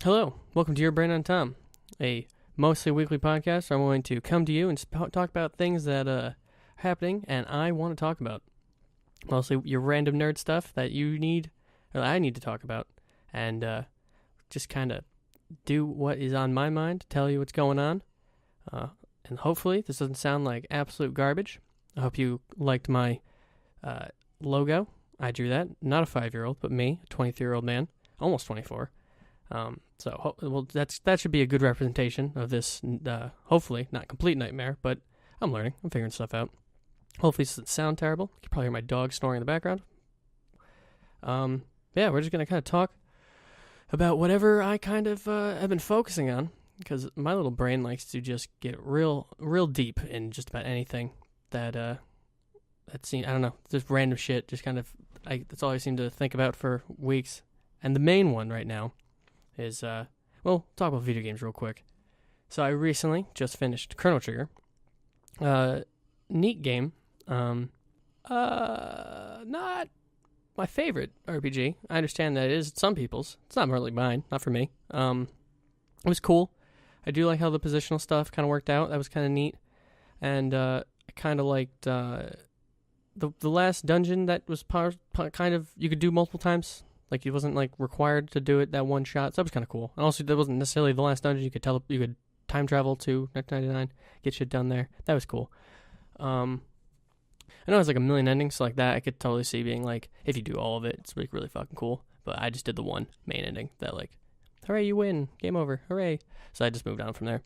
Hello, welcome to Your Brain on Tom, a mostly weekly podcast where I'm going to come to you and talk about things that are happening and I want to talk about. Mostly your random nerd stuff that you need, or I need to talk about, and just kind of do what is on my mind, tell you what's going on, and hopefully this doesn't sound like absolute garbage. I hope you liked my logo. I drew that, not a 5-year-old, but me, a 23-year-old man, almost 24. That should be a good representation of this. Hopefully, not complete nightmare, but I'm learning. I'm figuring stuff out. Hopefully, this doesn't sound terrible. You can probably hear my dog snoring in the background. Yeah, we're just gonna kind of talk about whatever I kind of have been focusing on, because my little brain likes to just get real deep in just about anything that seems, I don't know, just random shit. Just kind of, that's all I seem to think about for weeks. And the main one right now is, talk about video games real quick. So I recently just finished Chrono Trigger. Neat game. Not my favorite RPG. I understand that it is some people's. It's not really mine, not for me. It was cool. I do like how the positional stuff kind of worked out. That was kind of neat. And I kind of liked the last dungeon that was kind of, you could do multiple times. Like, it wasn't, like, required to do it that one shot. So that was kind of cool. And also, that wasn't necessarily the last dungeon. You could time travel to 99, get shit done there. That was cool. I know it's like a million endings, so like that, I could totally see being like, if you do all of it, it's like really fucking cool. But I just did the one main ending that, like, hooray, you win, game over, hooray. So I just moved on from there.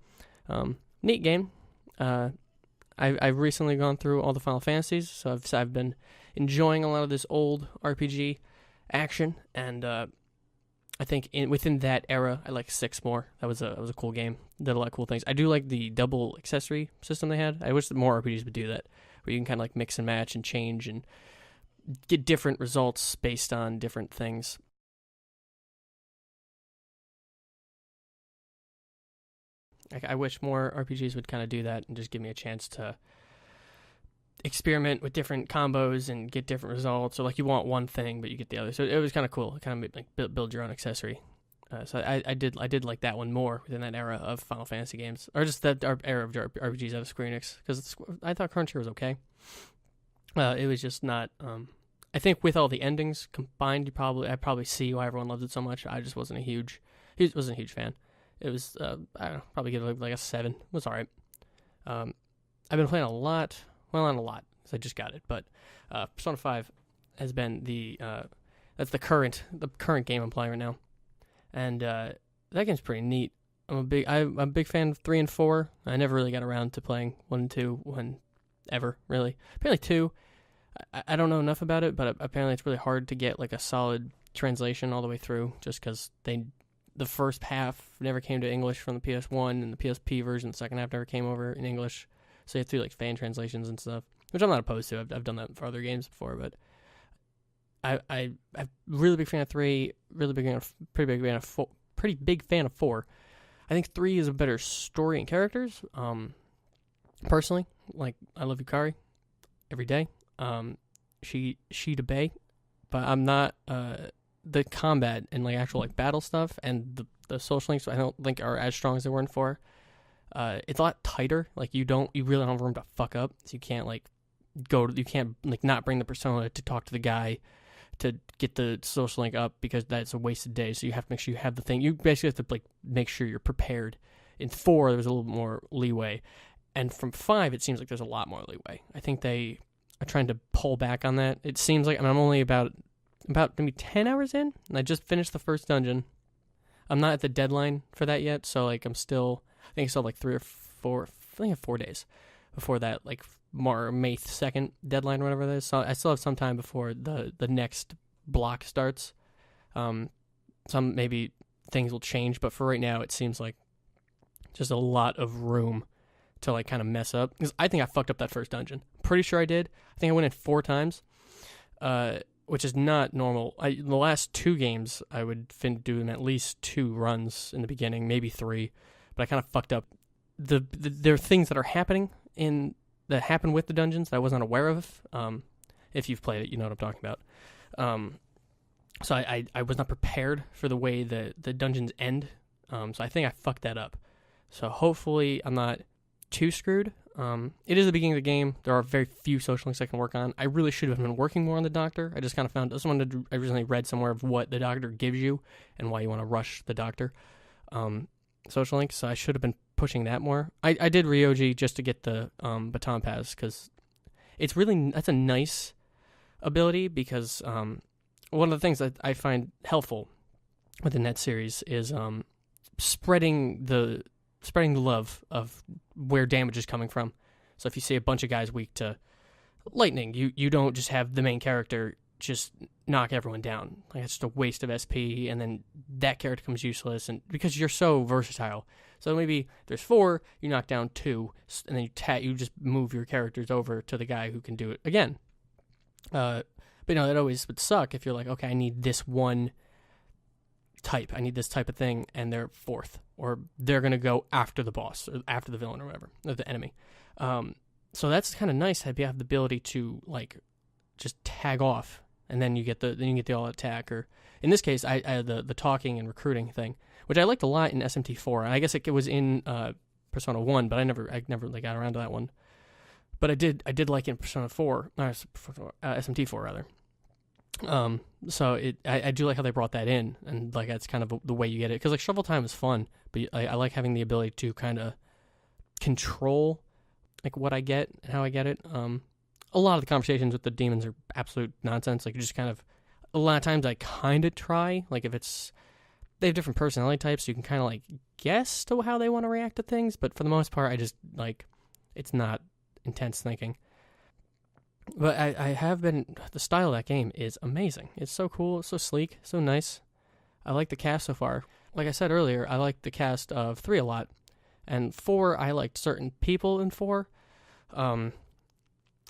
Neat game. I've recently gone through all the Final Fantasies, so I've been enjoying a lot of this old RPG action, and I think within that era, I like 6 more. That was a cool game. Did a lot of cool things. I do like the double accessory system they had. I wish that more RPGs would do that, where you can kind of like mix and match and change and get different results based on different things. I wish more RPGs would kind of do that and just give me a chance to experiment with different combos and get different results. So like you want one thing, but you get the other. So it was kind of cool. It kind of like build your own accessory. So I did like that one more within that era of Final Fantasy games, or just that era of RPGs out of Square Enix, because I thought Chrono Trigger was okay. It was just not. I think with all the endings combined, I probably see why everyone loved it so much. I just wasn't a huge fan. It was I don't know, probably give it like a 7. It was all right. I've been playing a lot. Well, not a lot, because I just got it. But Persona 5 has been that's the current game I'm playing right now, and that game's pretty neat. I'm a big fan of 3 and 4. I never really got around to playing 1 and 2 ever really. Apparently 2, I don't know enough about it, but apparently it's really hard to get like a solid translation all the way through, just because the first half never came to English from the PS1, and the PSP version, the second half never came over in English. So you have to do like fan translations and stuff, which I'm not opposed to. I've done that for other games before, but I'm really big fan of 3. Pretty big fan of 4. I think 3 is a better story and characters. Personally, like I love Yukari every day. She to bay, but I'm not the combat and like actual like battle stuff and the social links I don't think are as strong as they were in 4. It's a lot tighter. Like you really don't have room to fuck up. So you can't like you can't like not bring the persona to talk to the guy to get the social link up, because that's a wasted day. So you have to make sure you have the thing. You basically have to like make sure you're prepared. In 4, there was a little bit more leeway, and from 5, it seems like there's a lot more leeway. I think they are trying to pull back on that. It seems like, I mean, I'm only about maybe 10 hours in, and I just finished the first dungeon. I'm not at the deadline for that yet, so like I think it's still like 3 or 4. I think I have 4 days before that, like May 2nd deadline or whatever that is. So I still have some time before the next block starts. Some maybe things will change, but for right now, it seems like just a lot of room to like kind of mess up. Because I think I fucked up that first dungeon. Pretty sure I did. I think I went in 4 times, which is not normal. The last 2 games, I would do them at least 2 runs in the beginning, maybe 3. But I kind of fucked up. There are things that are happening that happen with the dungeons that I was not aware of. If you've played it, you know what I'm talking about. So I was not prepared for the way the dungeons end So I think I fucked that up. So hopefully I'm not too screwed. It is the beginning of the game. There are very few social links I can work on. I really should have been working more on the doctor. I just kind of found, I recently read somewhere of what the doctor gives you and why you want to rush the doctor social links. So I should have been pushing that more. I did Ryoji just to get the baton pass because that's a nice ability because one of the things that I find helpful with the Net series is spreading the love of where damage is coming from. So if you see a bunch of guys weak to lightning, you don't just have the main character just knock everyone down. Like, it's just a waste of SP, and then that character becomes useless, and because you're so versatile. So maybe there's 4, you knock down 2, and then you just move your characters over to the guy who can do it again. But that always would suck if you're like, okay, I need this one type. I need this type of thing, and they're 4th. Or they're going to go after the boss, or after the villain, or whatever, or the enemy. So that's kind of nice that you have the ability to, like, just tag off, and then you get the all attack. Or in this case, I the talking and recruiting thing, which I liked a lot in SMT4. And I guess it was in Persona 1, but I never like, got around to that one. But I did like it in Persona 4, SMT4 rather. So I do like how they brought that in, and like that's kind of the way you get it, because like Shovel Time is fun, but I like having the ability to kind of control like what I get and how I get it. A lot of the conversations with the demons are absolute nonsense. Like, you just kind of, a lot of times I kind of try, like if they have different personality types, so you can kind of like guess to how they want to react to things, but for the most part I just like, it's not intense thinking. But I have been, the style of that game is amazing. It's so cool, it's so sleek, so nice. I like the cast so far. Like I said earlier, I like the cast of 3 a lot. And 4, I liked certain people in 4.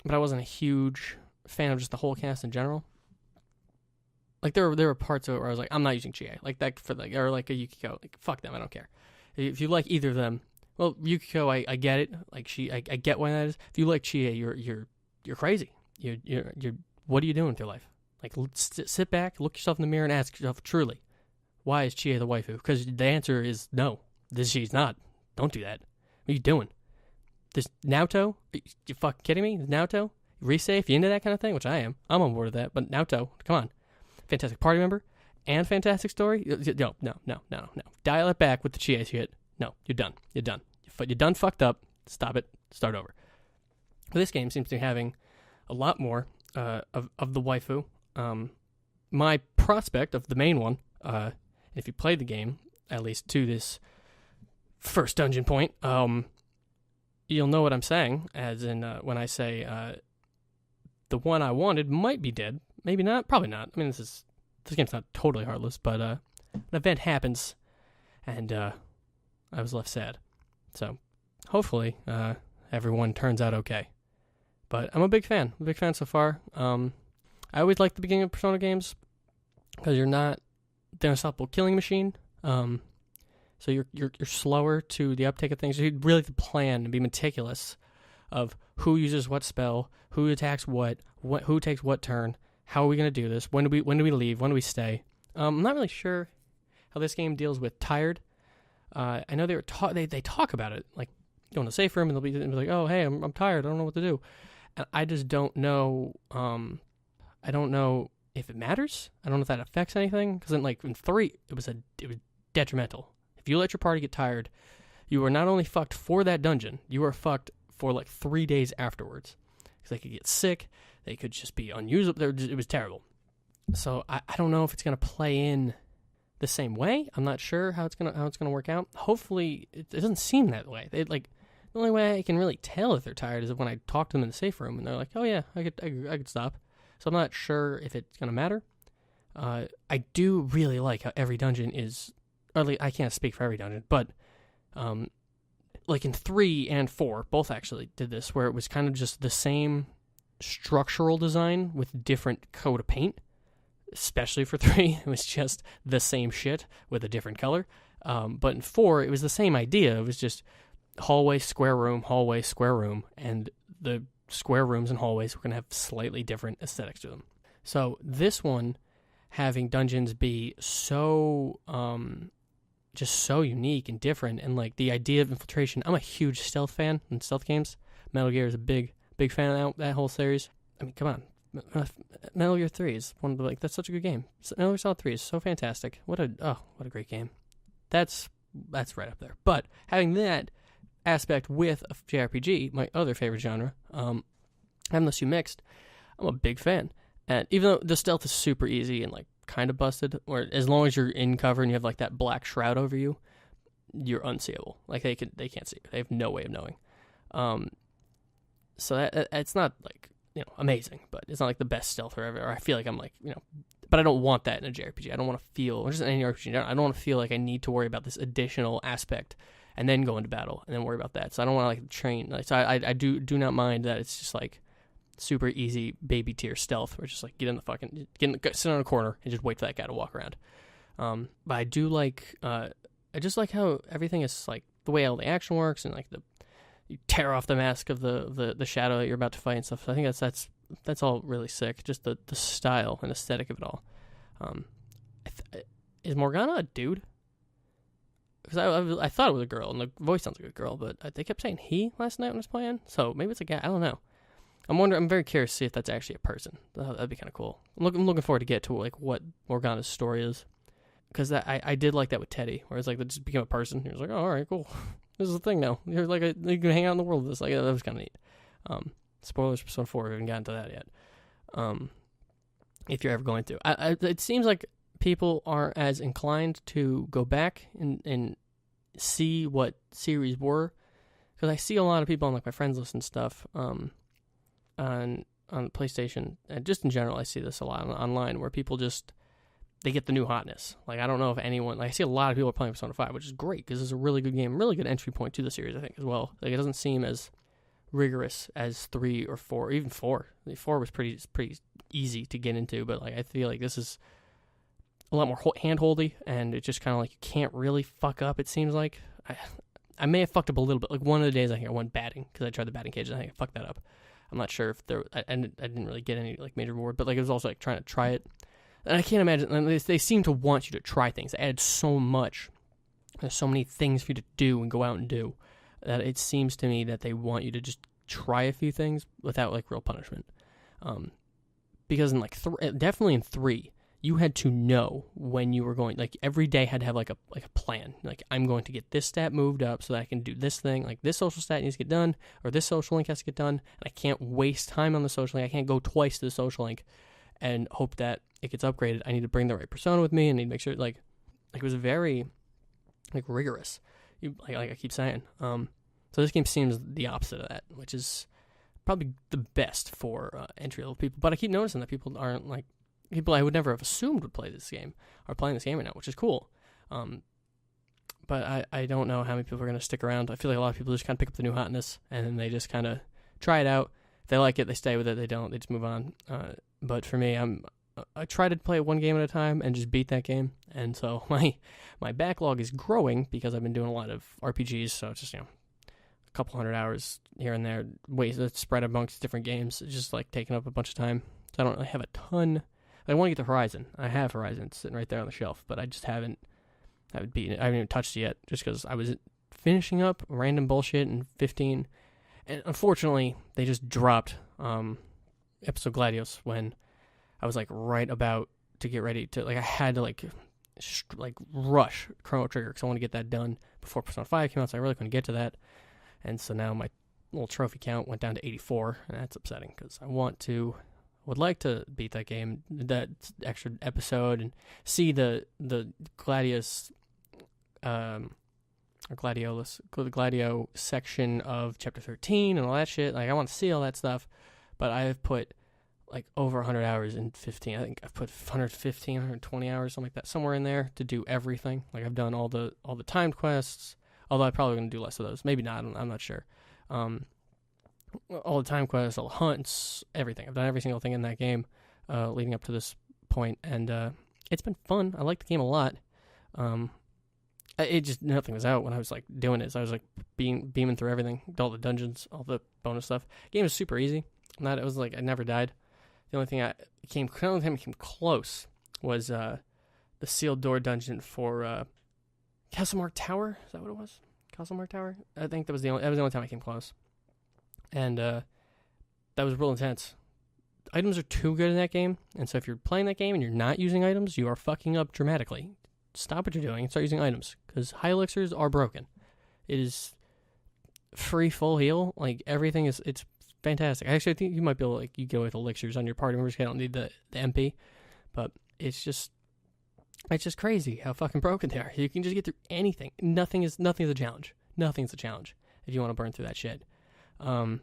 But I wasn't a huge fan of just the whole cast in general. Like, there were parts of it where I was like, I'm not using Chie. Like, that for like, or like a Yukiko. Like, fuck them, I don't care. If you like either of them, well, Yukiko, I get it. Like, I get why that is. If you like Chie, you're crazy. You're what are you doing with your life? Like, sit back, look yourself in the mirror, and ask yourself truly, why is Chie the waifu? Because the answer is no. She's not. Don't do that. What are you doing? This Naoto? You fucking kidding me? Naoto? Rise? You into that kind of thing? Which I am. I'm on board with that. But Naoto, come on. Fantastic party member and fantastic story? No. Dial it back with the Chie shit. No, you're done. You're done fucked up. Stop it. Start over. But this game seems to be having a lot more of the waifu. My prospect of the main one, if you play the game, at least to this first dungeon point, you'll know what I'm saying, as in when I say the one I wanted might be dead. Maybe not, probably not. I mean, this game's not totally heartless, but an event happens, and I was left sad. So hopefully everyone turns out okay. But I'm a big fan. I'm a big fan so far. I always like the beginning of Persona games because you're not the unstoppable killing machine. So you're slower to the uptake of things. You really have to plan and be meticulous of who uses what spell, who attacks what who takes what turn, how are we going to do this, when do we leave, when do we stay. I'm not really sure how this game deals with tired. I know they talk about it, like go in the safe room and they'll be like, oh hey, I'm tired, I don't know what to do. And I just don't know. I don't know if it matters. I don't know if that affects anything. Because like in 3, it was detrimental. If you let your party get tired, you are not only fucked for that dungeon, you are fucked for like 3 days afterwards. Because they could get sick. They could just be unusable. It was terrible. So I don't know if it's gonna play in the same way. I'm not sure how it's gonna work out. Hopefully, it doesn't seem that way. The only way I can really tell if they're tired is when I talk to them in the safe room, and they're like, "Oh yeah, I could stop." So I'm not sure if it's gonna matter. I do really like how every dungeon is. Or I can't speak for every dungeon, but like in 3 and 4, both actually did this, where it was kind of just the same structural design with different coat of paint. Especially for 3, it was just the same shit with a different color. But in 4, it was the same idea. It was just hallway, square room, and the square rooms and hallways were going to have slightly different aesthetics to them. So this one, having dungeons be so just so unique and different. And like the idea of infiltration, I'm a huge stealth fan in stealth games. Metal Gear is a big fan of that whole series. I mean, come on. Metal Gear 3 is one of the, like, that's such a good game. Metal Gear Solid 3 is so fantastic. What a great game. That's right up there. But having that aspect with a JRPG, my other favorite genre, having those two mixed, I'm a big fan. And even though the stealth is super easy and like kind of busted, or as long as you're in cover and you have like that black shroud over you, you're unseeable. Like they can't see you. They have no way of knowing. So that it's not like, amazing, but it's not like the best stealth ever. Or I feel like I'm like, but I don't want that in a JRPG. I don't want to feel, or just in any RPG, I don't want to feel like I need to worry about this additional aspect and then go into battle and then worry about that. So I don't want to like train. Like, so I do not mind that it's just like super easy baby tier stealth, where it's just like sit on a corner and just wait for that guy to walk around. But I do like, I just like how everything is like the way all the action works, and like you tear off the mask of the shadow that you're about to fight and stuff. So I think that's all really sick. Just the style and aesthetic of it all. Is Morgana a dude? Because I thought it was a girl, and the voice sounds like a girl, but they kept saying he last night when I was playing. So maybe it's a guy. I don't know. I'm very curious to see if that's actually a person. That'd be kind of cool. I'm looking forward to get to like what Morgana's story is, because I did like that with Teddy, where it's like they just became a person. He was like, oh, all right, cool. This is the thing now. You're like you can hang out in the world with this. Like that was kind of neat. Spoilers for Persona 4. We haven't gotten to that yet. If you're ever going to, it seems like people aren't as inclined to go back and see what series were, because I see a lot of people on like my friends list and stuff. On PlayStation, and just in general, I see this a lot online, where people just, they get the new hotness. Like, I don't know if anyone, like, I see a lot of people are playing Persona 5, which is great, because it's a really good game, really good entry point to the series, I think, as well. Like, it doesn't seem as rigorous as 3 or 4, or even 4. 4 was pretty easy to get into, but, like, I feel like this is a lot more hand-holdy, and it's just kind of like, you can't really fuck up, it seems like. I may have fucked up a little bit. Like, one of the days I think I went batting, because I tried the batting cage, and I think I fucked that up. I'm not sure if I didn't really get any like major reward, but like it was also like trying to try it, and I can't imagine. And they seem to want you to try things. They added so much. There's so many things for you to do and go out and do, that it seems to me that they want you to just try a few things without like real punishment. Because in like definitely in 3, you had to know when you were going. Like every day had to have like a plan. Like, I'm going to get this stat moved up so that I can do this thing. Like, this social stat needs to get done, or this social link has to get done. And I can't waste time on the social link. I can't go twice to the social link and hope that it gets upgraded. I need to bring the right persona with me, and need to make sure like it was very like rigorous. Like I keep saying. So this game seems the opposite of that, which is probably the best for entry level people. But I keep noticing that people aren't like. People I would never have assumed would play this game are playing this game right now, which is cool. But I don't know how many people are going to stick around. I feel like a lot of people just kind of pick up the new hotness, and then they just kind of try it out. If they like it, they stay with it. They don't, they just move on. But for me, I try to play one game at a time and just beat that game. And so my backlog is growing because I've been doing a lot of RPGs. So it's just, a couple 100 hours here and there, ways that spread amongst different games. It's just like taking up a bunch of time. So I don't really have a ton. I want to get to Horizon. I have Horizon. It's sitting right there on the shelf, but I just haven't beaten it. I haven't even touched it yet, just because I was finishing up random bullshit in 15. And unfortunately, they just dropped Episode Gladios when I was like right about to get ready to, like, I had to like rush Chrono Trigger because I want to get that done before Persona 5 came out, so I really couldn't get to that. And so now my little trophy count went down to 84, and that's upsetting because I would like to beat that game, that extra episode, and see the Gladius, or Gladiolus, the Gladio section of Chapter 13 and all that shit. Like, I want to see all that stuff, but I have put like over 100 hours in 15. I think I've put 115, 120 hours, something like that, somewhere in there to do everything. Like, I've done all the timed quests, although I'm probably going to do less of those. Maybe not, I'm not sure. All the time quests, all the hunts, everything. I've done every single thing in that game leading up to this point, and it's been fun. I like the game a lot. It just, nothing was out when I was like doing it. So I was like beaming through everything, all the dungeons, all the bonus stuff. The game was super easy. It was like I never died. The only thing came close was the sealed door dungeon for Castlemark Tower. Is that what it was? Castlemark Tower. I think that was the only time I came close, and that was real intense. Items are too good in that game, and so if you're playing that game and you're not using items, you are fucking up dramatically. Stop what you're doing and start using items, because high elixirs are broken. It is free full heal, like everything it's fantastic. Actually, I think you might be able to, like, you go with elixirs on your party members. I don't need the MP, but it's just crazy how fucking broken they are. You can just get through anything. Nothing's a challenge. Nothing's a challenge if you want to burn through that shit. So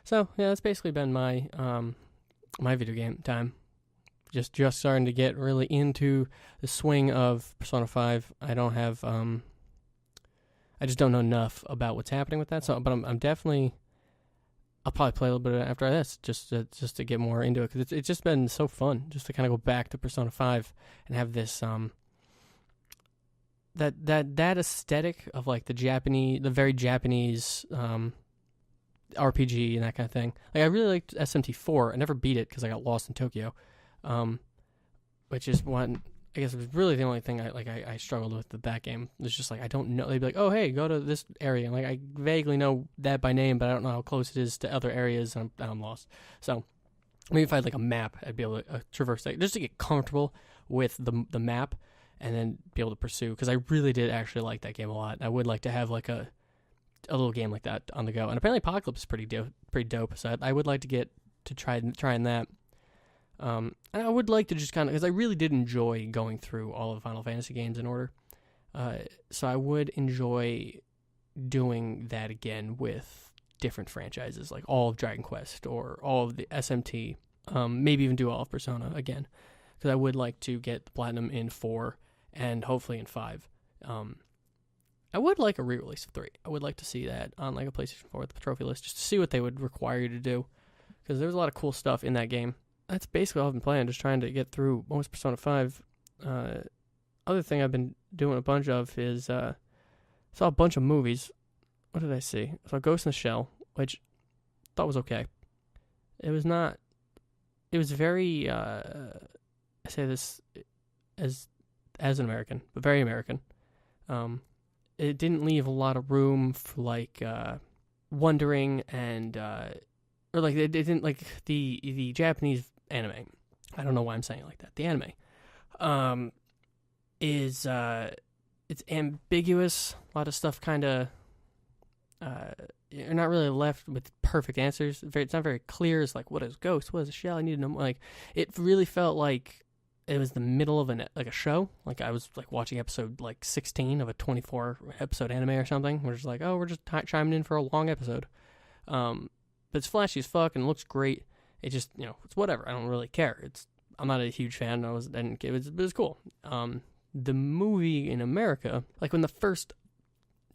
yeah, that's basically been my my video game time. Just starting to get really into the swing of Persona 5. I don't have I just don't know enough about what's happening with that. So, but I'm definitely, I'll probably play a little bit after this just to get more into it, because it's just been so fun just to kind of go back to Persona 5 and have this that aesthetic of like the very Japanese RPG and that kind of thing. Like, I really liked SMT4. I never beat it because I got lost in Tokyo, which is one. I guess it was really the only thing I struggled with that game. It was just like, I don't know. They'd be like, oh, hey, go to this area. And like, I vaguely know that by name, but I don't know how close it is to other areas, and I'm lost. So maybe if I had like a map, I'd be able to traverse that just to get comfortable with the map and then be able to pursue. Because I really did actually like that game a lot. I would like to have like a little game like that on the go. And apparently Apocalypse is pretty dope. So I would like to get to trying that. And I would like to just kind of, because I really did enjoy going through all of the Final Fantasy games in order. So I would enjoy doing that again with different franchises, like all of Dragon Quest or all of the SMT. Maybe even do all of Persona again, because I would like to get the Platinum in 4 and hopefully in 5. I would like a re-release of 3. I would like to see that on like a PlayStation 4 with the trophy list, just to see what they would require you to do, because there's a lot of cool stuff in that game. That's basically all I've been playing, just trying to get through most Persona 5. Other thing I've been doing a bunch of is, saw a bunch of movies. What did I see? I saw Ghost in the Shell, which I thought was okay. It was very, I say this as an American, but very American. It didn't leave a lot of room for like, wondering and, or like, it didn't, like, the Japanese anime, I don't know why I'm saying it like that, the anime, is, it's ambiguous, a lot of stuff kind of, you're not really left with perfect answers, it's not very clear, it's like, what is Ghost, what is a shell, I need to know, like, it really felt like it was the middle of a show, like I was like watching episode like 16 of a 24 episode anime or something, we're just like, oh, we're just chiming in for a long episode, but it's flashy as fuck and looks great. It just, it's whatever. I don't really care. I'm not a huge fan. It was cool. The movie in America, like when the first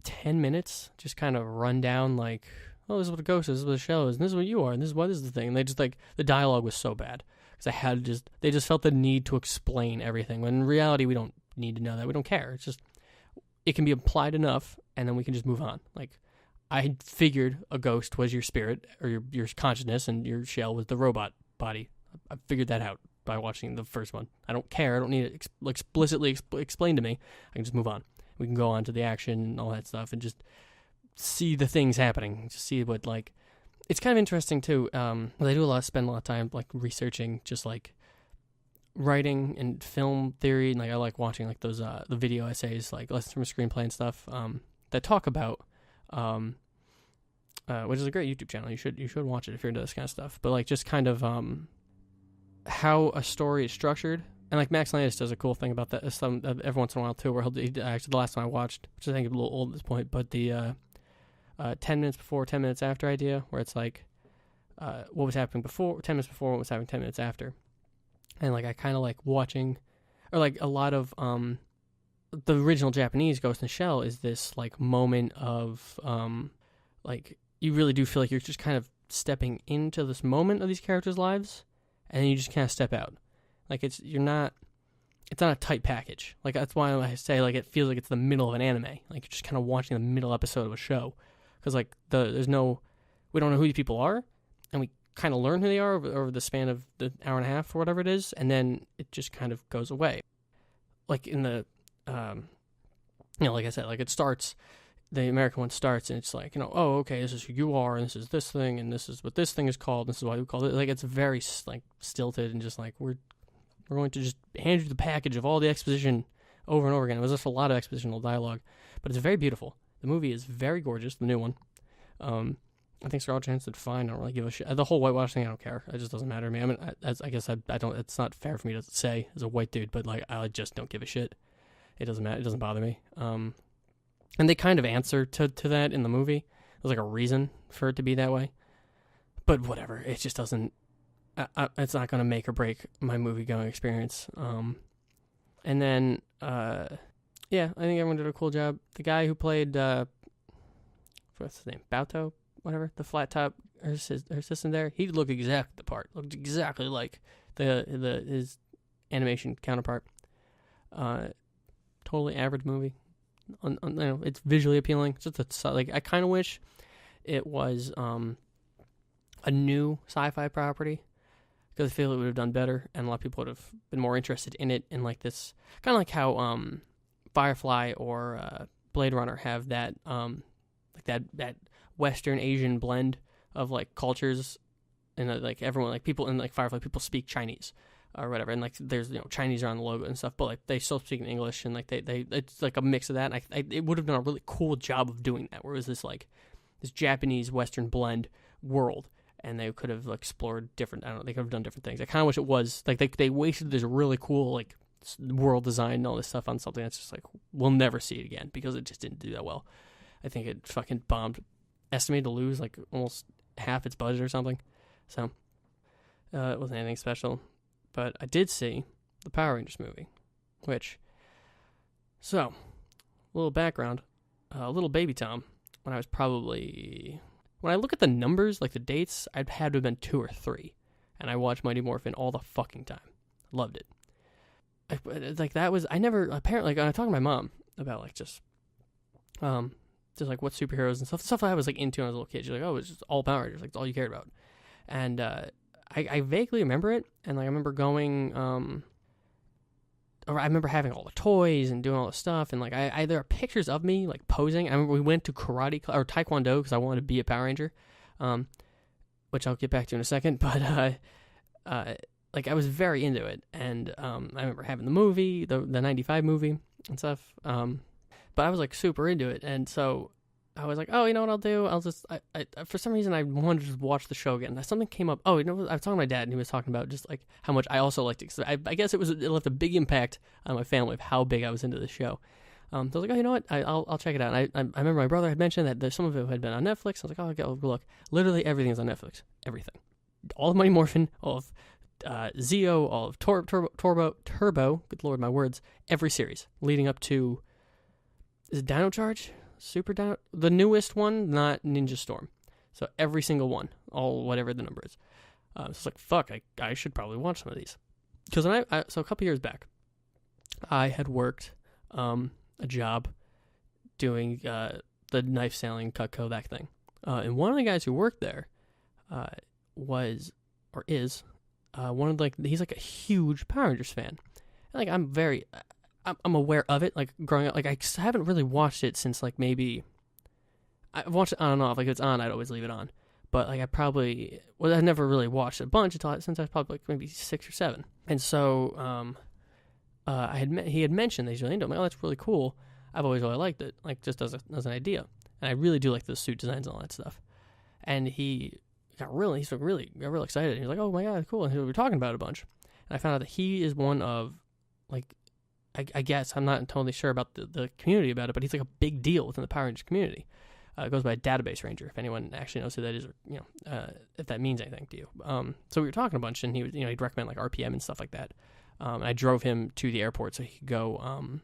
10 minutes just kind of run down like, oh, this is what a ghost is, this is what a shell is, and this is what you are, and this is what is the thing. And they just like, the dialogue was so bad because they just felt the need to explain everything. When in reality, we don't need to know that. We don't care. It's just, it can be implied enough, and then we can just move on. Like, I figured a ghost was your spirit or your consciousness, and your shell was the robot body. I figured that out by watching the first one. I don't care. I don't need it explicitly explained to me. I can just move on. We can go on to the action and all that stuff and just see the things happening. Just see what, like, it's kind of interesting too. They spend a lot of time like researching just like writing and film theory, and like I like watching like those the video essays, like lessons from a screenplay and stuff that talk about. Which is a great YouTube channel. You should watch it if you're into this kind of stuff. But like just kind of how a story is structured, and like Max Landis does a cool thing about that. Every once in a while too, where actually the last time I watched, which I think is a little old at this point, but the 10 minutes before, 10 minutes after idea, where it's like what was happening before, 10 minutes before, what was happening 10 minutes after, and like I kind of like watching, or like a lot of the original Japanese Ghost in the Shell is this like moment of like you really do feel like you're just kind of stepping into this moment of these characters' lives, and then you just kind of step out. Like it's not a tight package. Like that's why I say like it feels like it's the middle of an anime. Like you're just kind of watching the middle episode of a show, because like we don't know who these people are, and we kind of learn who they are over the span of the hour and a half or whatever it is, and then it just kind of goes away. Like in the like I said, like it starts, the American one starts, and it's like, oh, okay, this is who you are, and this is this thing, and this is what this thing is called, and this is why we call it. Like, it's very, like, stilted, and just like, we're going to just hand you the package of all the exposition over and over again. It was just a lot of expositional dialogue, but it's very beautiful. The movie is very gorgeous, the new one. I think Scarlett Johansson did fine. I don't really give a shit. The whole whitewash thing, I don't care. It just doesn't matter to me. I mean, I guess I don't, it's not fair for me to say as a white dude, but like, I just don't give a shit. It doesn't matter. It doesn't bother me. And they kind of answer to that in the movie. There's like a reason for it to be that way. But whatever. It just doesn't, it's not going to make or break my movie going experience. And then, yeah, I think everyone did a cool job. The guy who played, what's his name? Bauto? Whatever. The flat top, her assistant there. He looked exactly the part. Looked exactly like his animation counterpart. Totally average movie. It's visually appealing. It's just like, I kind of wish it was a new sci-fi property, because I feel it would have done better, and a lot of people would have been more interested in it. And like this, kind of like how Firefly or Blade Runner have that like that Western Asian blend of like cultures, and like everyone, like people in like Firefly, people speak Chinese or whatever, and like there's Chinese are on the logo and stuff, but like they still speak in English, and like they it's like a mix of that. And it would have done a really cool job of doing that, where it was this like this Japanese Western blend world, and they could have explored different. I don't know, they could have done different things. I kind of wish it was like they wasted this really cool like world design and all this stuff on something that's just like, we'll never see it again, because it just didn't do that well. I think it fucking bombed. Estimated to lose like almost half its budget or something. So it wasn't anything special. But I did see the Power Rangers movie, so, a little background, little baby Tom, when I look at the numbers, like the dates, I'd had to have been 2 or 3, and I watched Mighty Morphin all the fucking time. Loved it. Apparently, like, I was talking to my mom about, like, just like what superheroes and stuff I was, like, into when I was a little kid. She's like, oh, it's just all Power Rangers, like, it's all you cared about. And, I vaguely remember it, and like I remember going, or I remember having all the toys and doing all the stuff, and like there are pictures of me like posing. I remember we went to karate or taekwondo because I wanted to be a Power Ranger, which I'll get back to in a second. But like I was very into it, and I remember having the movie, the '95 movie and stuff. But I was like super into it, and so I was like, oh, you know what I'll do? I'll just, I for some reason, I wanted to just watch the show again. Something came up. Oh, I was talking to my dad, and he was talking about just like how much I also liked it. So I guess it left a big impact on my family of how big I was into the show. So I was like, oh, you know what? I'll check it out. And I remember my brother had mentioned that some of it had been on Netflix. I was like, oh, I'll go look. Literally everything is on Netflix. Everything. All of Mighty Morphin, all of Zeo, all of Turbo, good lord, my words, every series leading up to, is it Dino Charge? Super Dino? The newest one, not Ninja Storm. So every single one, all whatever the number is. So it's like, fuck, I should probably watch some of these. Because so a couple years back, I had worked a job doing the knife selling Cutco, that thing. And one of the guys who worked there is one of he's like a huge Power Rangers fan. And like I'm aware of it, like growing up. Like I haven't really watched it since like maybe I've watched it on and off. Like if it's on, I'd always leave it on. But like I never really watched it a bunch since I was probably like maybe 6 or 7. And so he had mentioned that he's really into it. I'm like, oh, that's really cool. I've always really liked it, like just as an idea. And I really do like the suit designs and all that stuff. And he got really excited. He was like, oh my god, cool. And we were talking about it a bunch. And I found out that he is one of, like, I guess, I'm not totally sure about the community about it, but he's like a big deal within the Power Rangers community. It goes by Database Ranger, if anyone actually knows who that is, or, if that means anything to you. So we were talking a bunch, and he was, he'd recommend like RPM and stuff like that. And I drove him to the airport so he could go,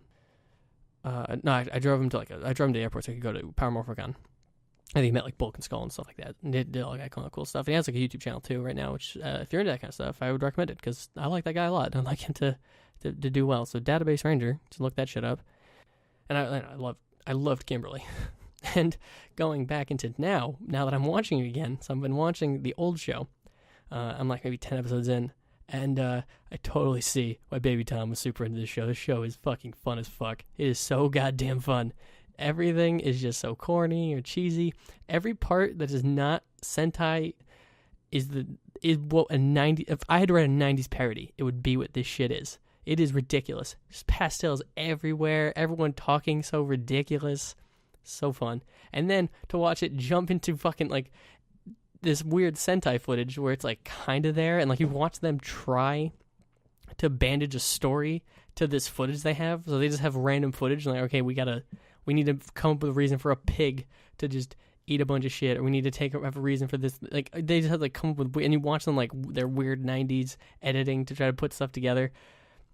I drove him to the airport so he could go to Power Morphicon. And he met like Bulk and Skull and stuff like that. And did all that kind of cool stuff. And he has like a YouTube channel too right now, which if you're into that kind of stuff, I would recommend it because I like that guy a lot. I like him to do well. So Database Ranger, to look that shit up. And I loved Kimberly. And going back into now that I'm watching it again, so I've been watching the old show. I'm like maybe 10 episodes in, And I totally see why Baby Tom was super into this show. This show is fucking fun as fuck. It is so goddamn fun. Everything is just so corny or cheesy. Every part that is not Sentai is what a 90. If I had to write a 90s parody, it would be what this shit is. It is ridiculous. Just pastels everywhere. Everyone talking so ridiculous. So fun. And then to watch it jump into fucking like this weird Sentai footage where it's like kind of there, and like you watch them try to bandage a story to this footage they have. So they just have random footage and like, okay, we need to come up with a reason for a pig to just eat a bunch of shit, or we need to have a reason for this. Like they just have to like come up with, and you watch them like their weird 90s editing to try to put stuff together.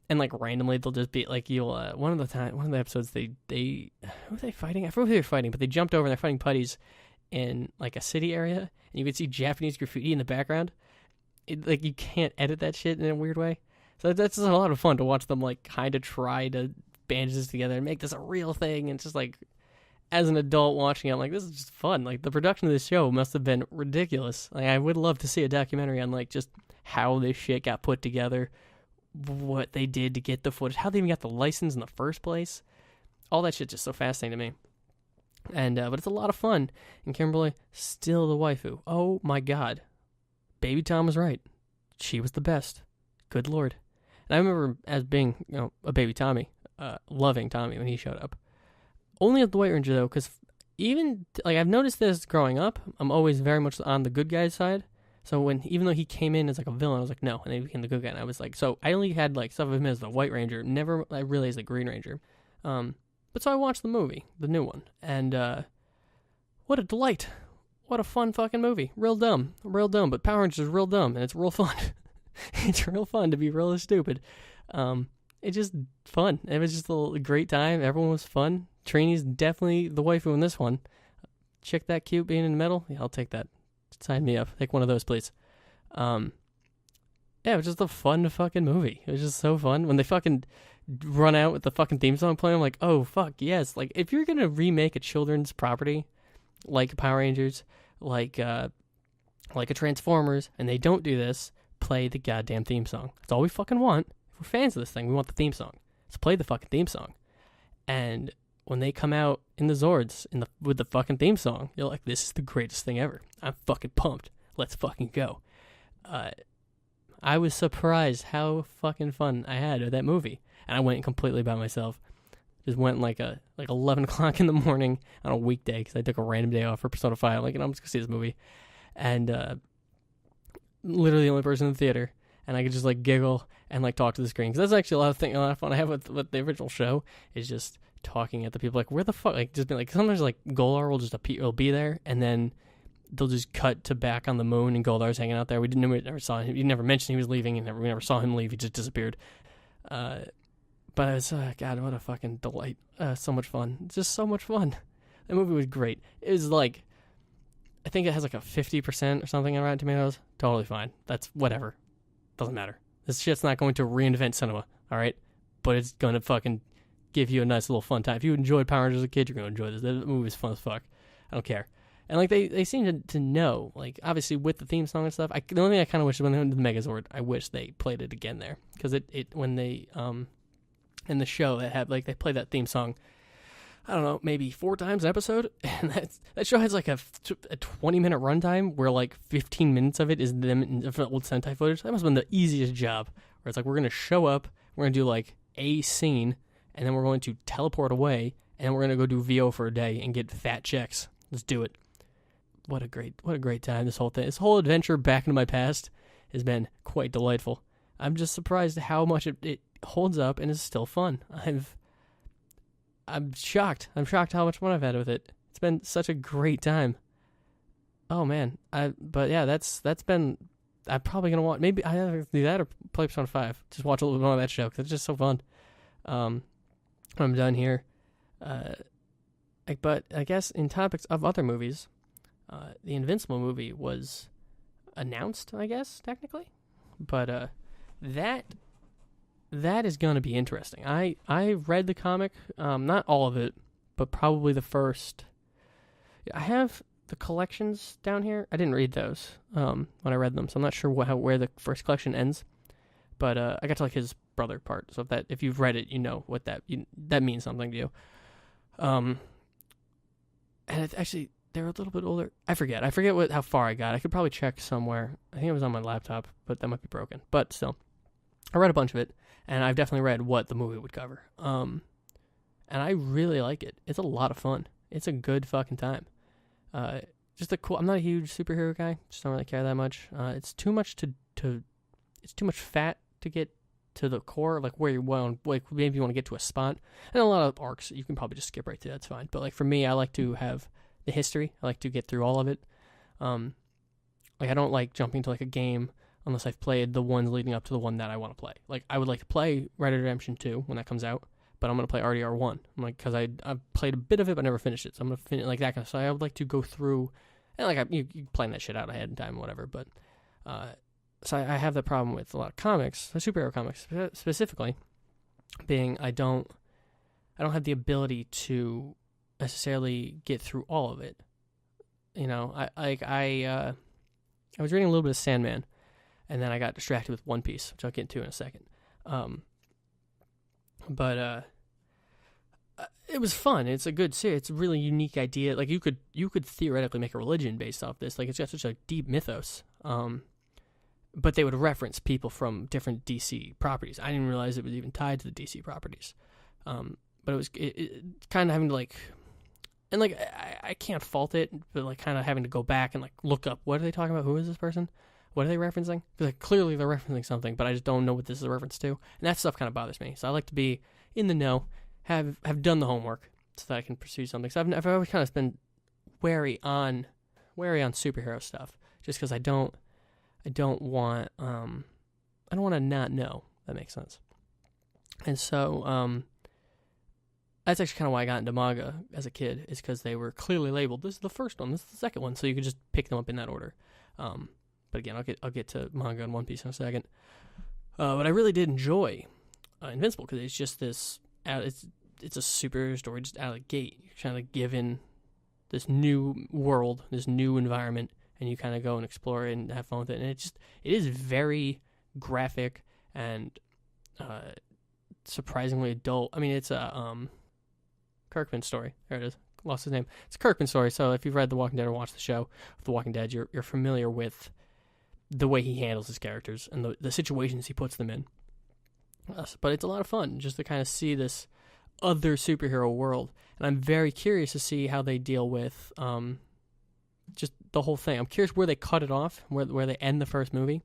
And like randomly they'll just be like, you'll one of the episodes they who were they fighting? I forget who they were fighting, but they jumped over and they're fighting putties in like a city area, and you can see Japanese graffiti in the background. Like you can't edit that shit in a weird way. So that's just a lot of fun to watch them like kind of try to bandage this together and make this a real thing. And it's just like, as an adult watching it, I'm like, this is just fun. Like the production of this show must have been ridiculous. Like I would love to see a documentary on like just how this shit got put together, what they did to get the footage, how they even got the license in the first place. All that shit's just so fascinating to me. And but it's a lot of fun. And Kimberly, still the waifu. Oh my god. Baby Tom was right. She was the best. Good lord. And I remember as being, a baby Tommy, loving Tommy when he showed up. Only at the White Ranger though, because even like I've noticed this growing up, I'm always very much on the good guy's side. So even though he came in as like a villain, I was like, no, and then he became the good guy. And I was like, so I only had like stuff of him as the White Ranger, never really as the Green Ranger. But so I watched the movie, the new one, and what a delight. What a fun fucking movie. Real dumb, but Power Rangers is real dumb, and it's real fun. It's real fun to be real stupid. It's just fun. It was just a great time. Everyone was fun. Trini's definitely the waifu in this one. Chick that cute being in the middle? Yeah, I'll take that. Sign me up. Take one of those, please. Yeah, it was just a fun fucking movie. It was just so fun. When they fucking run out with the fucking theme song playing, I'm like, oh, fuck, yes. Like, if you're gonna remake a children's property, like Power Rangers, like a Transformers, and they don't do this, play the goddamn theme song. That's all we fucking want. If we're fans of this thing, we want the theme song. So play the fucking theme song. And when they come out in the Zords with the fucking theme song, you're like, this is the greatest thing ever. I'm fucking pumped. Let's fucking go. I was surprised how fucking fun I had with that movie. And I went completely by myself. Just went like 11 o'clock in the morning on a weekday because I took a random day off for Persona 5. Like, I'm just going to see this movie. And literally the only person in the theater. And I could just like giggle and like talk to the screen. Because that's actually a lot of fun I have with the original show is just talking at the people, like, where the fuck, like, just be like, sometimes like Goldar will be there, and then they'll just cut to back on the moon, and Goldar's hanging out there. We never saw him. You never mentioned he was leaving, and we never saw him leave. He just disappeared. But it was, God, what a fucking delight. So much fun. It's just so much fun. That movie was great. It was like, I think it has like a 50% or something on Rotten Tomatoes. Totally fine. That's whatever. Doesn't matter. This shit's not going to reinvent cinema, all right? But it's going to fucking give you a nice little fun time. If you enjoyed Power Rangers as a kid, you're going to enjoy this. The movie is fun as fuck. I don't care. And like they seem to know, like, obviously with the theme song and stuff. The only thing I kind of wish is when they went to the Megazord, I wish they played it again there, because it when they in the show they had like they played that theme song, I don't know, maybe 4 times an episode, and that show has like a 20-minute runtime where like 15 minutes of it is them in old Sentai footage. That must have been the easiest job. Where it's like, we're gonna show up, we're gonna do like a scene, and then we're going to teleport away, and then we're gonna go do VO for a day and get fat checks. Let's do it. What a great time. This whole adventure back into my past has been quite delightful. I'm just surprised how much it holds up and is still fun. I'm shocked. I'm shocked how much fun I've had with it. It's been such a great time. Oh man. But yeah, that's been. I'm probably gonna watch. Maybe I either do that or play Persona 5. Just watch a little bit more of that show because it's just so fun. I'm done here. But I guess in topics of other movies, the Invincible movie was announced, I guess, technically. But that is going to be interesting. I read the comic, not all of it, but probably the first. I have the collections down here. I didn't read those when I read them, so I'm not sure where the first collection ends. But I got to like his brother part. So if you've read it, you know what that means something to you. And it's actually, they're a little bit older. I forget how far I got. I could probably check somewhere. I think it was on my laptop, but that might be broken. But still, I read a bunch of it, and I've definitely read what the movie would cover. And I really like it. It's a lot of fun. It's a good fucking time. Just a cool. I'm not a huge superhero guy. Just don't really care that much. It's too much it's too much fat to get to the core of like where you want, like maybe you want to get to a spot. And a lot of arcs you can probably just skip right to. That's fine. But like for me, I like to have the history. I like to get through all of it. Like I don't like jumping to like a game unless I've played the ones leading up to the one that I want to play. Like I would like to play Red Dead Redemption 2 when that comes out, but I'm gonna play RDR1. I'm like, because I've played a bit of it but never finished it, so I'm gonna finish like that kind of. So I would like to go through and like you plan that shit out ahead in time, or whatever. But so I have that problem with a lot of comics, superhero comics specifically, being I don't have the ability to necessarily get through all of it. You know, I was reading a little bit of Sandman, and then I got distracted with One Piece, which I'll get into in a second. But it was fun. It's a good series. It's a really unique idea. Like you could theoretically make a religion based off this. Like it's got such a deep mythos. But they would reference people from different DC properties. I didn't realize it was even tied to the DC properties. But it was kind of having to like, and like I can't fault it, but like kind of having to go back and like look up what are they talking about? Who is this person? What are they referencing? Because like clearly they're referencing something, but I just don't know what this is a reference to, and that stuff kind of bothers me. So I like to be in the know, have done the homework so that I can pursue something. So I've always kind of been wary on superhero stuff, just because I don't want to not know. That makes sense. And so that's actually kind of why I got into manga as a kid, is because they were clearly labeled. This is the first one. This is the second one. So you could just pick them up in that order. But again, I'll get to manga and One Piece in a second. But I really did enjoy Invincible, because it's just this. It's a super story just out of the gate. You're kind of given this new world, this new environment, and you kind of go and explore it and have fun with it. And it is very graphic and surprisingly adult. I mean, it's a Kirkman story. There it is. Lost his name. It's a Kirkman story. So if you've read The Walking Dead or watched the show of The Walking Dead, you're familiar with the way he handles his characters and the situations he puts them in. But it's a lot of fun just to kind of see this other superhero world. And I'm very curious to see how they deal with just the whole thing. I'm curious where they cut it off, where they end the first movie.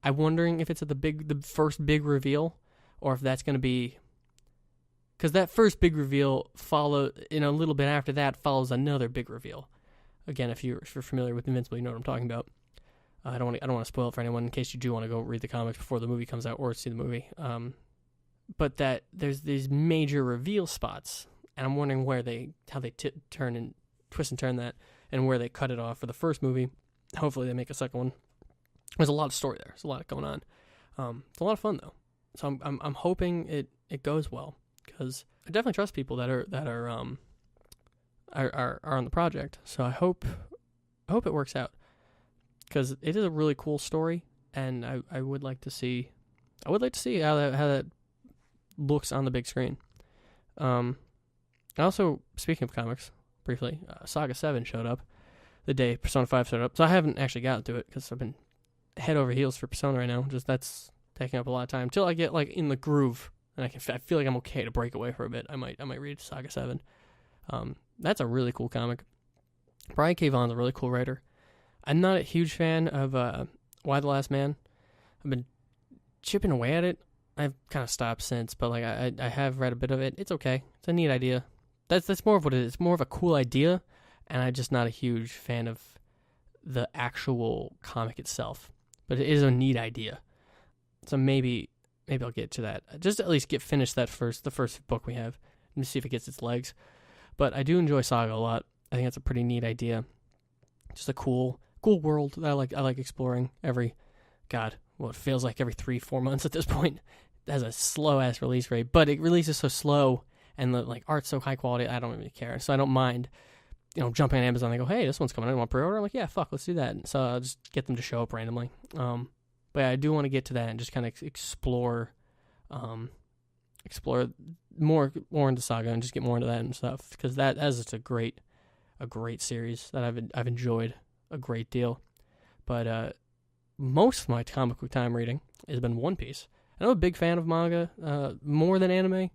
I'm wondering if it's at the first big reveal, or if that's going to be, because that first big reveal in a little bit after that follows another big reveal. Again, if you're familiar with Invincible, you know what I'm talking about. I don't want to spoil it for anyone in case you do want to go read the comics before the movie comes out or see the movie. But that there's these major reveal spots, and I'm wondering how they twist and turn that, and where they cut it off for the first movie. Hopefully they make a second one. There's a lot of story there. There's a lot going on. It's a lot of fun though. So I'm hoping it goes well, because I definitely trust people that are on the project. So I hope it works out, because it is a really cool story, and I would like to see how that looks on the big screen. Also, speaking of comics, briefly, Saga 7 showed up the day Persona 5 showed up. So I haven't actually gotten to it, because I've been head over heels for Persona right now. Just that's taking up a lot of time until I get like in the groove, and I feel like I'm okay to break away for a bit. I might read Saga 7. That's a really cool comic. Brian K. Vaughan's a really cool writer. I'm not a huge fan of Y the Last Man. I've been chipping away at it. I've kind of stopped since, but like I have read a bit of it. It's okay. It's a neat idea. That's more of what it is. It's more of a cool idea, and I'm just not a huge fan of the actual comic itself. But it is a neat idea. So maybe I'll get to that. Just at least finish the first book we have, and see if it gets its legs. But I do enjoy Saga a lot. I think it's a pretty neat idea. Just a cool world that I like exploring it feels like every 3-4 months at this point. It has a slow ass release rate, but it releases so slow, and the like art's so high quality, I don't really care. So I don't mind, jumping on Amazon and go, hey, this one's coming out, I want pre-order. I'm like, yeah, fuck, let's do that. And so I'll just get them to show up randomly. But yeah, I do want to get to that and just kind of explore more into Saga and just get more into that and stuff, because that as it's a great series that I've enjoyed a great deal. But most of my comic book time reading has been One Piece. I'm a big fan of manga, more than anime.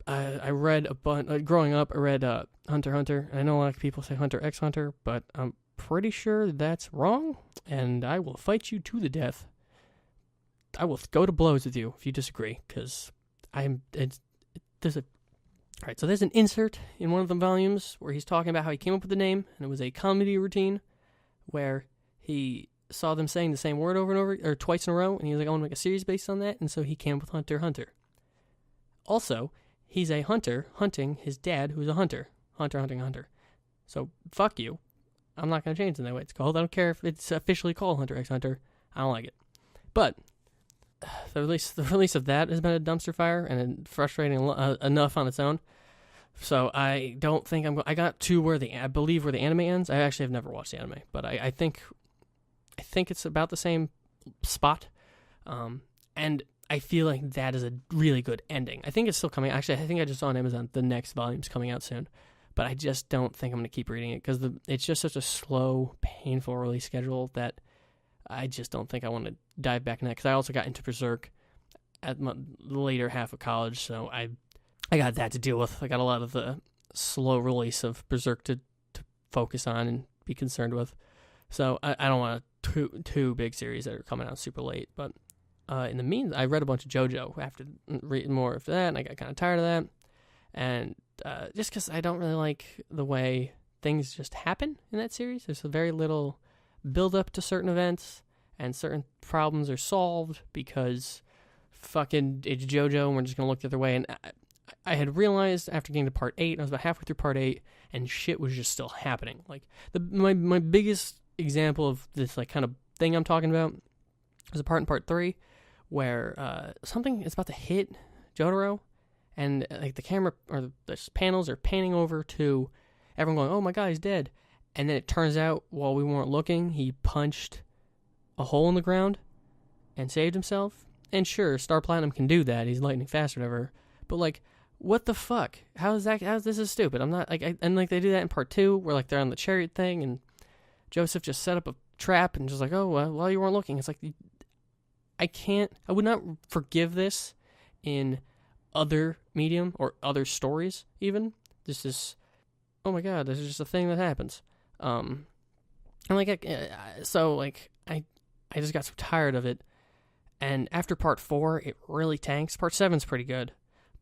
I read a bunch growing up. I read Hunter x Hunter. I know a lot of people say Hunter x Hunter, but I'm pretty sure that's wrong, and I will fight you to the death. I will go to blows with you if you disagree, because there's an insert in one of the volumes where he's talking about how he came up with the name, and it was a comedy routine where he saw them saying the same word over and over, or twice in a row, and he was like, I want to make a series based on that, and so he came up with Hunter x Hunter. Also, he's a hunter hunting his dad, who's a hunter. Hunter hunting a hunter. So, fuck you. I'm not going to change the way it's called. I don't care if it's officially called Hunter x Hunter. I don't like it. But the release of that has been a dumpster fire and frustrating enough on its own. So I don't think I got to where I believe where the anime ends. I actually have never watched the anime, but I think it's about the same spot. And I feel like that is a really good ending. I think it's still coming. Actually, I think I just saw on Amazon the next volume's coming out soon. But I just don't think I'm going to keep reading it because it's just such a slow, painful release schedule that I just don't think I want to dive back in that. Because I also got into Berserk at the later half of college, so I got that to deal with. I got a lot of the slow release of Berserk to focus on and be concerned with. So I don't want two big series that are coming out super late. But in the meantime, I read a bunch of JoJo after reading more of that, and I got kind of tired of that. And just because I don't really like the way things just happen in that series. There's very little build up to certain events, and certain problems are solved because fucking it's JoJo and we're just going to look the other way. And I had realized after getting to part 8, I was about halfway through part 8, and shit was just still happening. Like, my biggest example of this, like, kind of thing I'm talking about was a part in part 3 where something is about to hit Jotaro, and like the camera or the panels are panning over to everyone going, oh my god, he's dead. And then it turns out, while we weren't looking, he punched a hole in the ground and saved himself. And sure, Star Platinum can do that. He's lightning fast or whatever. But like, what the fuck? This is stupid. I'm not like, and like they do that in part 2 where like they're on the chariot thing and Joseph just set up a trap and just like, oh, well, while you weren't looking. It's like, I would not forgive this in other medium or other stories even. This is, oh my god, this is just a thing that happens. And like, so like, I just got so tired of it. And after part 4, it really tanks. Part 7's pretty good.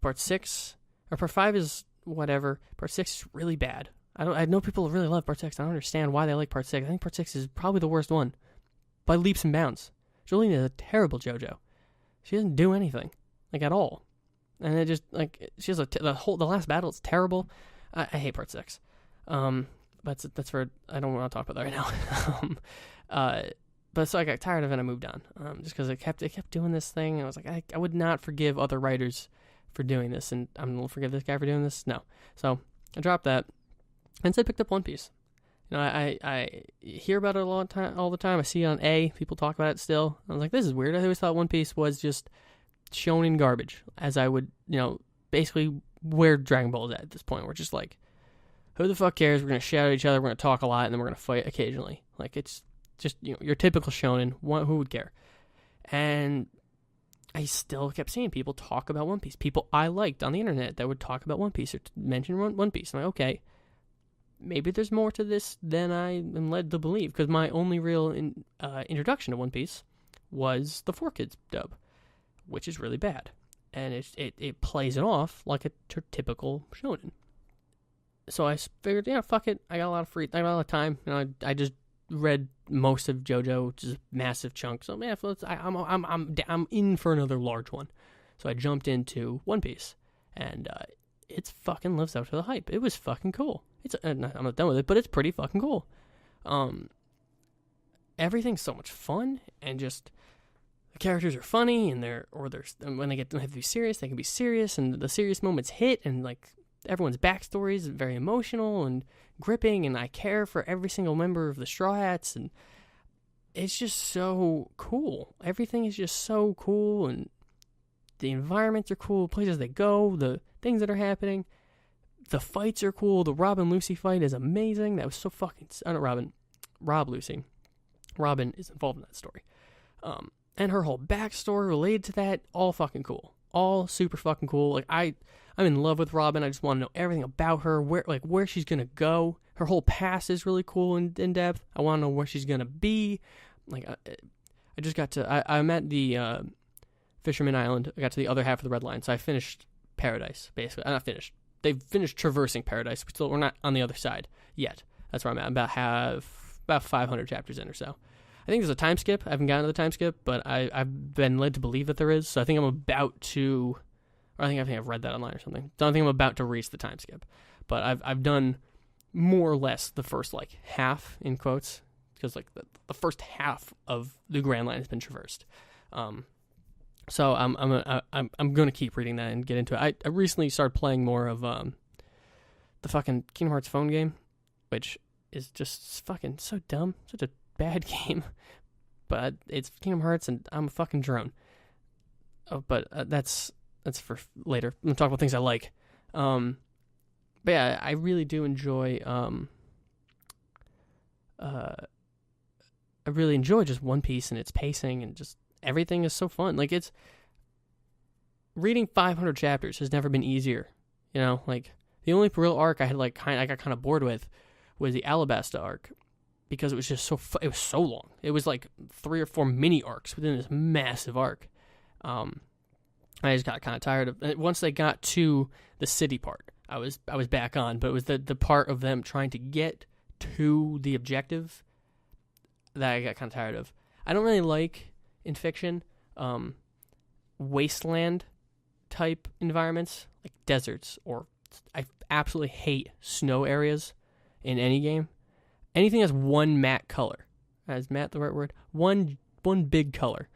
Part 6, or part 5 is whatever. Part 6 is really bad. I know people really love part 6. I don't understand why they like part 6. I think part 6 is probably the worst one. By leaps and bounds. Jolene is a terrible JoJo. She doesn't do anything. Like, at all. And it just, like, she has the last battle is terrible. I hate part 6. But that's for, I don't want to talk about that right now. But so I got tired of it and I moved on. Just because it kept doing this thing. I was like, I would not forgive other writers for doing this, and I'm going to forgive this guy for doing this? No. So I dropped that. And so I picked up One Piece. You know, I hear about it all the time. I see it on A. People talk about it still. I was like, this is weird. I always thought One Piece was just shonen garbage. As I would, basically where Dragon Ball is at this point. We're just like, who the fuck cares? We're going to shout at each other. We're going to talk a lot, and then we're going to fight occasionally. Like, it's just, your typical shonen. Who would care? And I still kept seeing people talk about One Piece. People I liked on the internet that would talk about One Piece or mention One Piece. I'm like, okay, maybe there's more to this than I am led to believe. Because my only real introduction to One Piece was the 4Kids dub, which is really bad. And it plays it off like a typical shonen. So I figured, fuck it. I got a lot of time. I just read most of JoJo, which is a massive chunk. So man, I'm in for another large one. So I jumped into One Piece, and it fucking lives up to the hype. It was fucking cool. I'm not done with it, but it's pretty fucking cool. Everything's so much fun, and just the characters are funny, and when they have to be serious, they can be serious, and the serious moments hit, and like everyone's backstory is very emotional and gripping, and I care for every single member of the Straw Hats, and it's just so cool. Everything is just so cool, and the environments are cool, places they go, the things that are happening. The fights are cool. The Robin Lucy fight is amazing. That was so fucking... Rob Lucy. Robin is involved in that story. And her whole backstory related to that, all fucking cool. All super fucking cool. Like, I'm in love with Robin. I just want to know everything about her, where she's gonna go. Her whole past is really cool and in depth. I want to know where she's gonna be. Like, I just got to... I'm at the Fisherman Island. I got to the other half of the Red Line, so I finished Paradise, basically. I'm not finished. They've finished traversing Paradise. We're not on the other side yet. That's where I'm at. I'm about 500 chapters in or so. I think there's a time skip. I haven't gotten to the time skip, but I've been led to believe that there is. So I think I'm about to, or I think I've read that online or something. So I think I'm about to reach the time skip. But I've done more or less the first like half in quotes, because like the first half of the Grand Line has been traversed. So I'm gonna keep reading that and get into it. I recently started playing more of the fucking Kingdom Hearts phone game, which is just fucking so dumb, such a bad game. But it's Kingdom Hearts, and I'm a fucking drone. Oh, but that's for later. I'm gonna talk about things I like. But yeah, I really do enjoy. I really enjoy just One Piece and its pacing, and just everything is so fun. Like, it's reading 500 chapters has never been easier. You know, like the only real arc I got kind of bored with was the Alabasta arc, because it was just it was so long. It was like 3 or 4 mini arcs within this massive arc. I just got kind of tired of it. Once they got to the city part, I was back on, but it was the part of them trying to get to the objective that I got kind of tired of. I don't really like, in fiction, wasteland type environments, like deserts, or I absolutely hate snow areas in any game. Anything that's one matte color. Is matte the right word? One big color.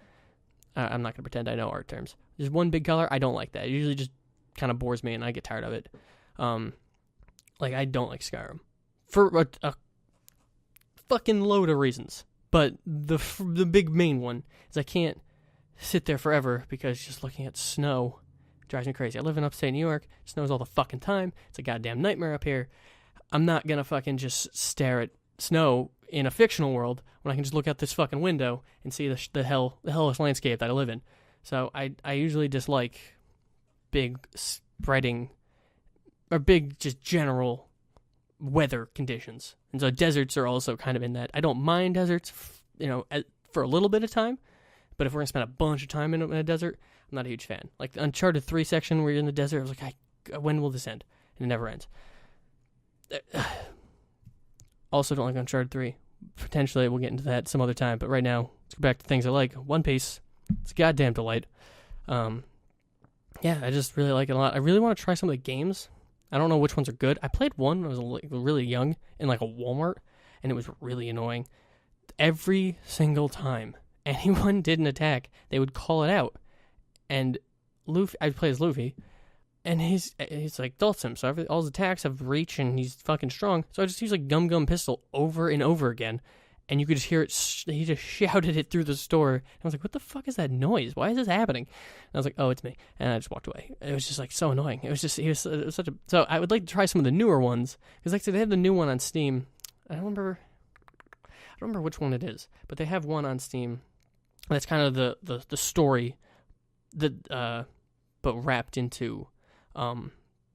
I'm not going to pretend I know art terms. There's one big color. I don't like that. It usually just kind of bores me, and I get tired of it. Like, I don't like Skyrim. For a fucking load of reasons. But the big main one is I can't sit there forever, because just looking at snow drives me crazy. I live in upstate New York. It snows all the fucking time. It's a goddamn nightmare up here. I'm not going to fucking just stare at snow in a fictional world when I can just look out this fucking window and see the hellish landscape that I live in. So I usually dislike big spreading, or big just general weather conditions. And so deserts are also kind of in that. I don't mind deserts, for a little bit of time, but if we're going to spend a bunch of time in a desert, I'm not a huge fan. Like the Uncharted 3 section where you're in the desert, I was like, when will this end? And it never ends. Also don't like Uncharted 3. Potentially we'll get into that some other time, but right now, let's go back to things I like. One Piece, it's a goddamn delight. Yeah, I just really like it a lot. I really want to try some of the games. I don't know which ones are good. I played one when I was really young in like a Walmart, and it was really annoying. Every single time anyone did an attack, they would call it out. And Luffy, I play as Luffy, and he's like Dhalsim, so all his attacks have reach, and he's fucking strong. So I just use like Gum Gum Pistol over and over again, and you could just hear it. He just shouted it through the store. And I was like, "What the fuck is that noise? Why is this happening?" And I was like, "Oh, it's me," and I just walked away. It was just like so annoying. It was such a. So I would like to try some of the newer ones, because like I said, they have the new one on Steam. I don't remember which one it is, but they have one on Steam. That's kind of the story, but wrapped into.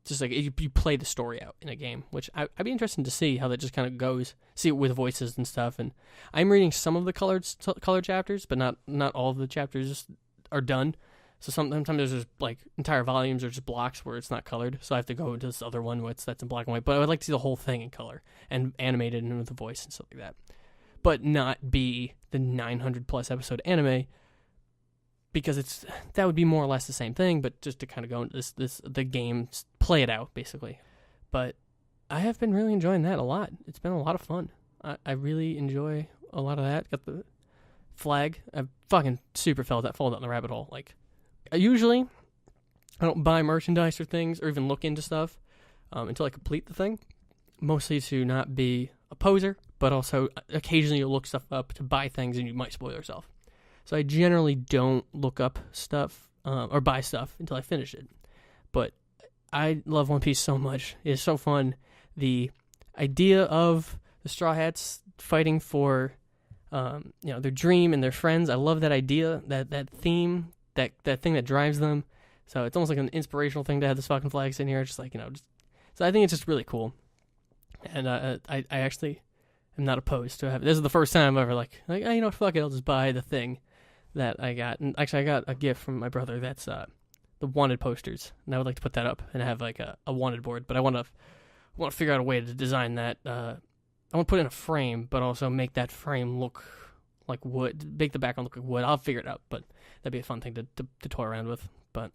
Just like you play the story out in a game, which I'd be interested to see how that just kind of goes. See it with voices and stuff. And I'm reading some of the colored chapters, but not all of the chapters are done. So sometimes there's just like entire volumes or just blocks where it's not colored. So I have to go into this other one that's in black and white. But I would like to see the whole thing in color and animated and with the voice and stuff like that. But not be the 900 plus episode anime. Because that would be more or less the same thing, but just to kind of go into the game, play it out, basically. But I have been really enjoying that a lot. It's been a lot of fun. I really enjoy a lot of that. Got the flag. I fucking super fell down the rabbit hole. Like, usually, I don't buy merchandise or things, or even look into stuff until I complete the thing. Mostly to not be a poser, but also occasionally you'll look stuff up to buy things and you might spoil yourself. So I generally don't look up stuff or buy stuff until I finish it. But I love One Piece so much. It's so fun. The idea of the Straw Hats fighting for their dream and their friends. I love that idea, that theme, that thing that drives them. So it's almost like an inspirational thing to have this fucking flag sitting here. Just like, so I think it's just really cool. And I actually am not opposed to having. This is the first time I've ever like, oh, fuck it, I'll just buy the thing that I got. And actually, I got a gift from my brother that's the wanted posters, and I would like to put that up and have like a wanted board. But I want to figure out a way to design that. I want to put it in a frame, but also make that frame look like wood. Make the background look like wood. I'll figure it out, but that'd be a fun thing to toy around with. But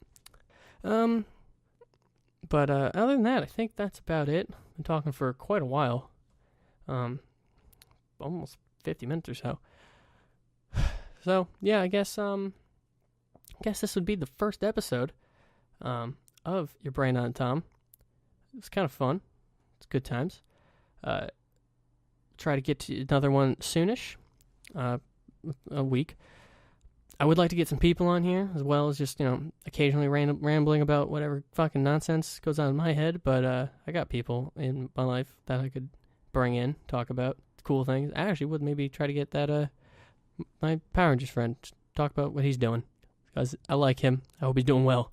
other than that, I think that's about it. I've been talking for quite a while. Almost 50 minutes or so. So, yeah, I guess this would be the first episode of Your Brain on Tom. It was kind of fun. It's good times. Try to get to another one soonish, a week. I would like to get some people on here, as well as just, occasionally rambling about whatever fucking nonsense goes on in my head, but I got people in my life that I could bring in, talk about cool things. I actually would maybe try to get that, my Power Rangers friend, talk about what he's doing, because I like him. I hope he's doing well.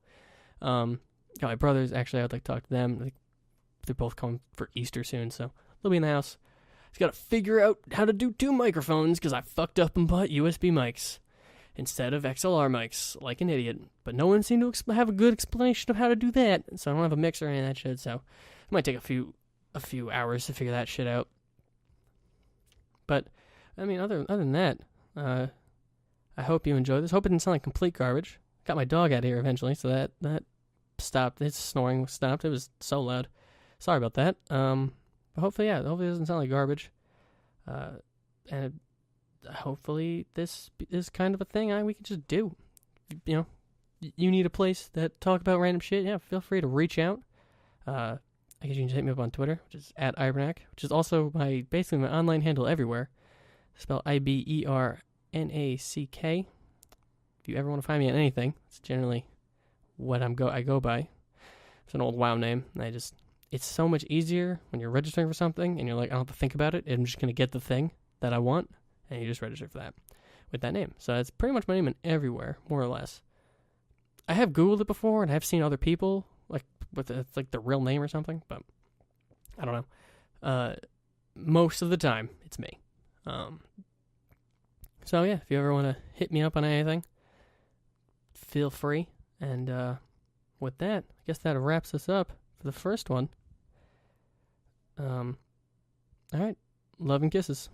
Got my brothers, actually, I would like to talk to them. They're both coming for Easter soon, so they'll be in the house. Just gotta figure out how to do 2 microphones, because I fucked up and bought USB mics instead of XLR mics, like an idiot. But no one seemed to have a good explanation of how to do that, so I don't have a mixer or any of that shit, so it might take a few hours to figure that shit out. But, I mean, other than that, I hope you enjoyed this. Hope it didn't sound like complete garbage. Got my dog out of here eventually, so that stopped. His snoring stopped. It was so loud. Sorry about that. But hopefully it doesn't sound like garbage. And hopefully this is kind of a thing we can just do. You need a place that talk about random shit. Yeah, feel free to reach out. I guess you can just hit me up on Twitter, which is @Ibernack, which is also basically my online handle everywhere. Spelled IBERNACK. If you ever want to find me on anything, it's generally what I go by. It's an old WoW name, and it's so much easier when you're registering for something, and you're like, I don't have to think about it. I'm just going to get the thing that I want, and you just register for that with that name. So it's pretty much my name in everywhere, more or less. I have Googled it before, and I've seen other people, like, with it's like the real name or something, but I don't know. Most of the time, it's me. So yeah, if you ever want to hit me up on anything, feel free. And with that, I guess that wraps us up for the first one. All right, love and kisses.